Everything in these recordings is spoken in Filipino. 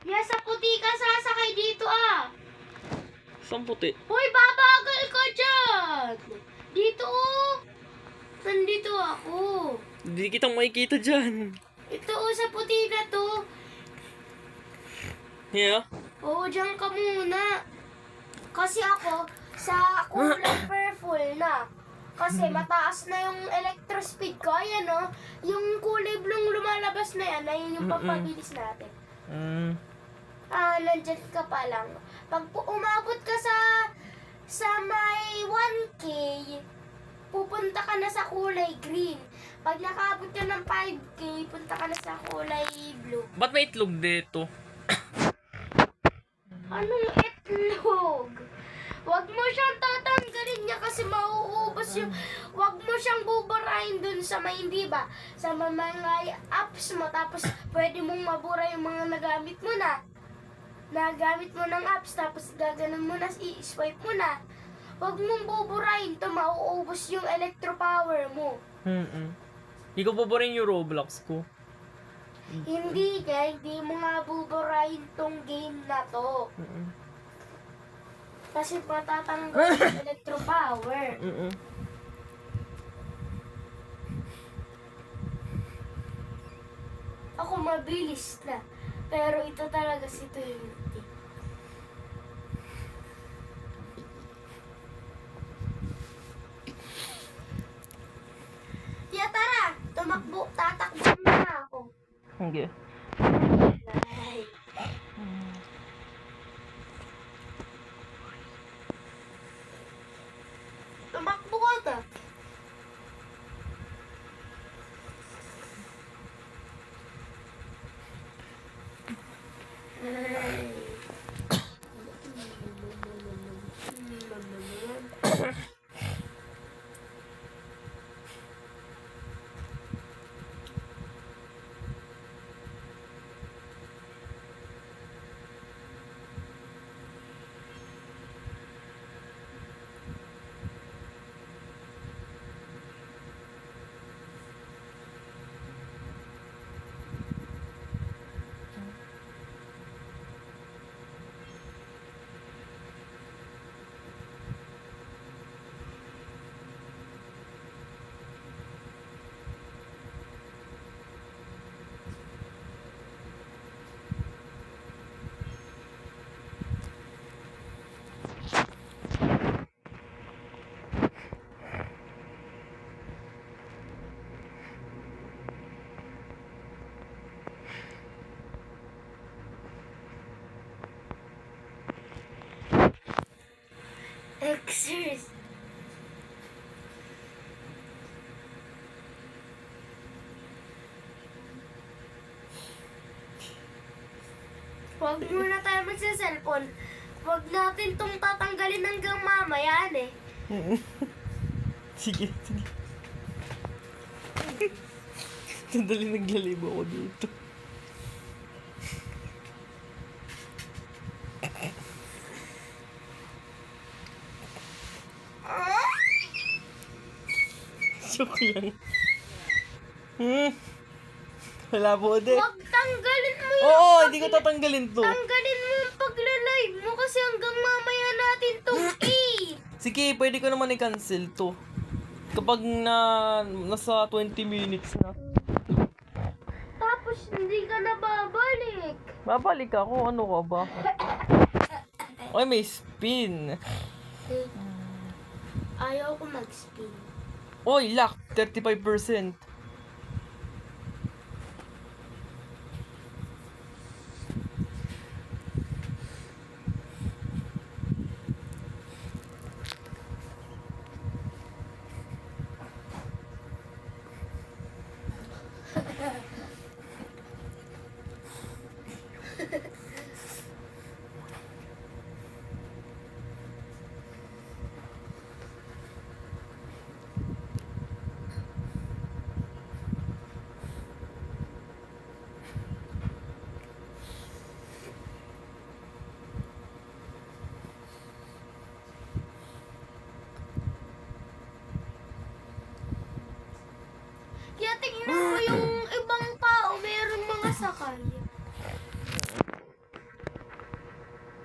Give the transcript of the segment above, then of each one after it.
Yes, sa puti ka sasakay dito ah. Saan puti? Hoy, babagal ka dyan. Dito oh. Nandito ako. Hindi kitang makikita dyan. Ito oh, sa puti na to. Yeah? Oo, dyan ka muna. Kasi ako, sa kulay purple na. Kasi mataas na yung electro speed ko. Ayan o, yung kulay blue lumalabas na yan, ayun yung pagpabilis natin. Nandyan ka pa lang. Pag umabot ka sa may 1K, pupunta ka na sa kulay green. Pag nakaabot ka ng 5K, punta ka na sa kulay blue. Ba't may itlog dito? Anong itlog? Huwag mo siyang tatanggalin niya kasi mauubos yung... Huwag mo siyang buburahin dun sa may, hindi ba? Sa mga apps mo, tapos pwede mong mabura yung mga nagamit mo na. Nagamit mo ng apps, tapos gaganon mo na, i-swipe mo na. Huwag mong buburahin to, mauubos yung electro power mo. Hindi ko paborin yung Roblox ko. Hindi ka, hindi mo nga buburahin tong game na to. Kasi matatanggal yung electro power. Ako mabilis na. Pero ito talaga si 20. Tiya, tara! Tumakbo, tatakbo na ako. Okay. Ay. Tumakbo ka na. Exers. Huwag muna tayo magsa-cellphone. Huwag natin tong tatanggalin hanggang mamaya eh. Sige. Sandali, naglalibo ako dito. Joke lang. Wala po, de. Huwag tanggalin mo yung Oo, hindi ko tatanggalin to. Tanggalin mo yung pagla-live mo kasi hanggang mamaya natin tong Sige, pwede ko naman i-cancel to. Kapag nasa 20 minutes na. Tapos hindi ka na babalik. Babalik ako, ano ka ba? Oy, may spin. Ayaw ko mag-spin. Oy, lock, 35%.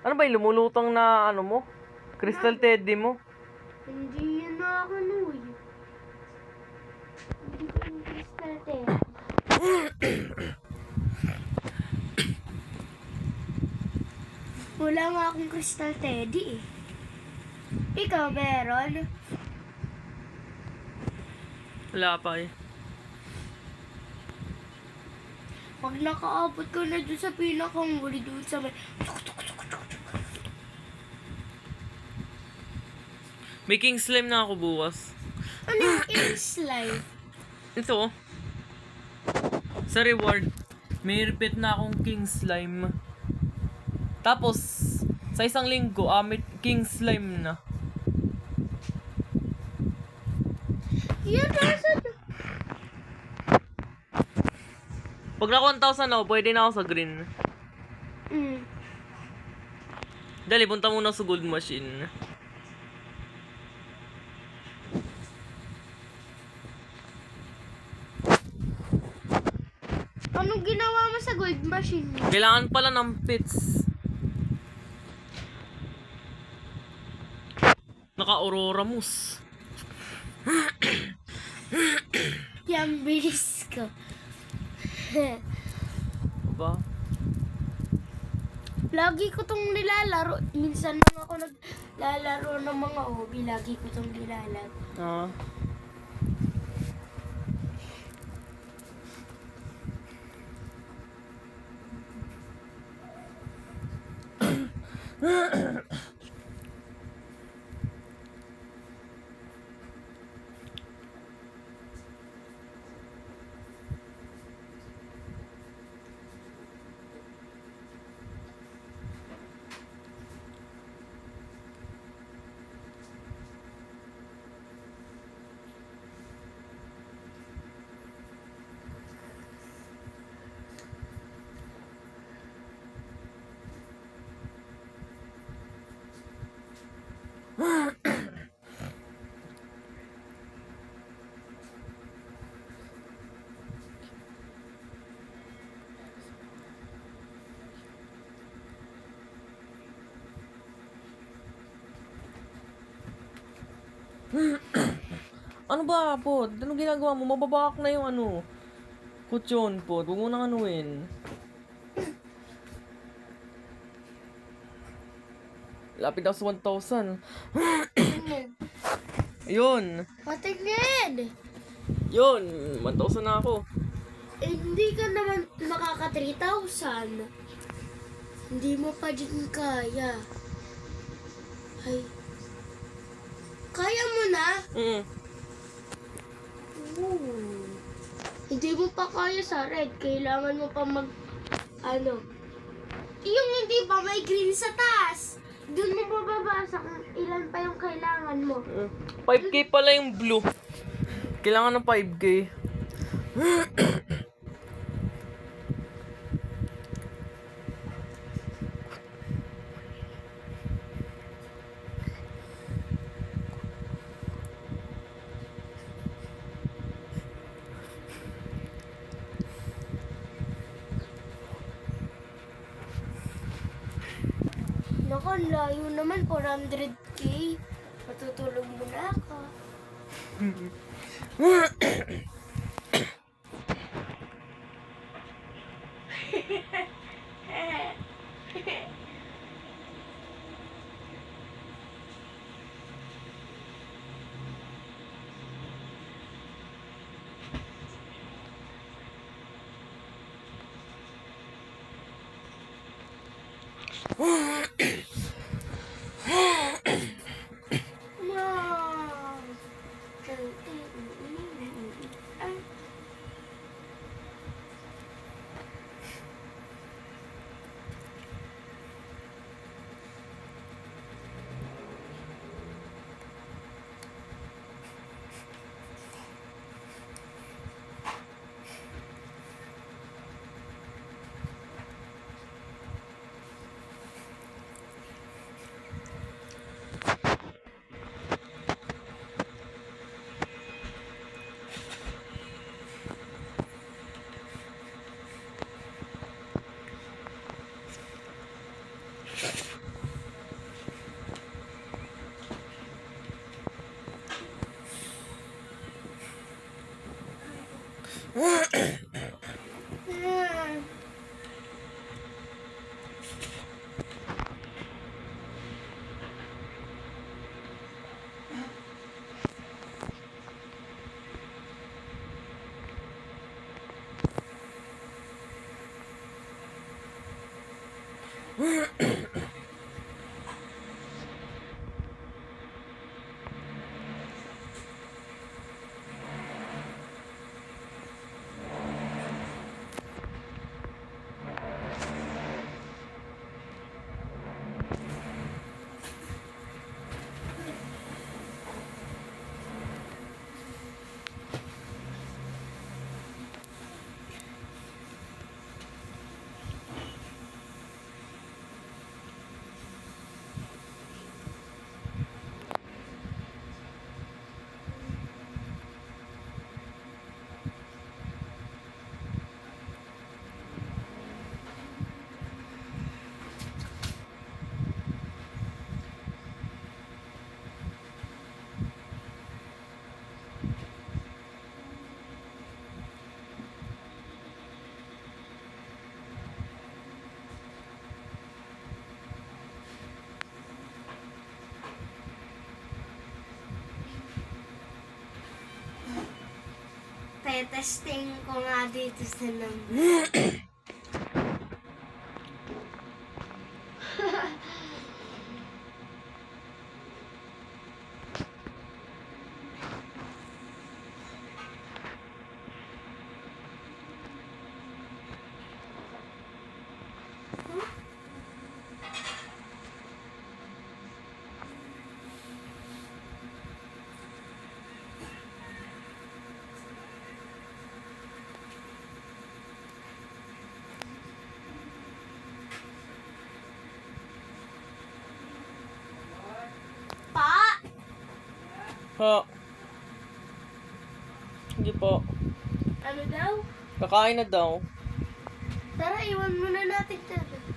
Ano ba yung lumulutang na ano mo? Crystal teddy mo? Hindi yun na ako, Noy. Hindi ko yung crystal teddy. Wala nga akong crystal teddy eh. Ikaw, meron? Wala pa eh. Pag nakaabot ko na dun sa pinakang huli dun sa may... May king slime na ako bukas. Ano yung king slime? Ito. Sa reward, may repeat na akong king slime. Tapos, sa isang linggo, may king slime na. Yan, nasa... Pag na 1,000 ako, pwede na ako sa green. Dali, punta muna sa gold machine. Anong ginawa mo sa gold machine mo? Kailangan pala ng pits. Naka-aurora moose. Yan, bilis ko. Diba? Lagi ko tong nilalaro. Minsan lang ako naglalaro ng mga hobby. Lagi ko tong nilalaro. Ah. Ano ba, po? Anong ginagawa mo? Mababak na yung ano. Kutsyon, po. Huwag mo nang anuin. Lapit ako sa 1,000. Yun. Patingin! Yun. 1,000 na ako. Eh, hindi ka naman makaka 3,000. Hindi mo pa din kaya. Ay. Kaya mo na? Ooh. Hindi mo pa kaya sa red. Kailangan mo pa ano. Yung hindi pa may green sa taas. Doon mo bababasa kung ilan pa yung kailangan mo. 5K pala yung blue. Kailangan ng 5K. Naku, ang layo naman. 400K. Matutulog mo na ako. Mom. Testing ko nga dito sa number. Pa! Ha? Hindi po. Ano daw? Kakain na daw. Tara, iwan muna natin dyan.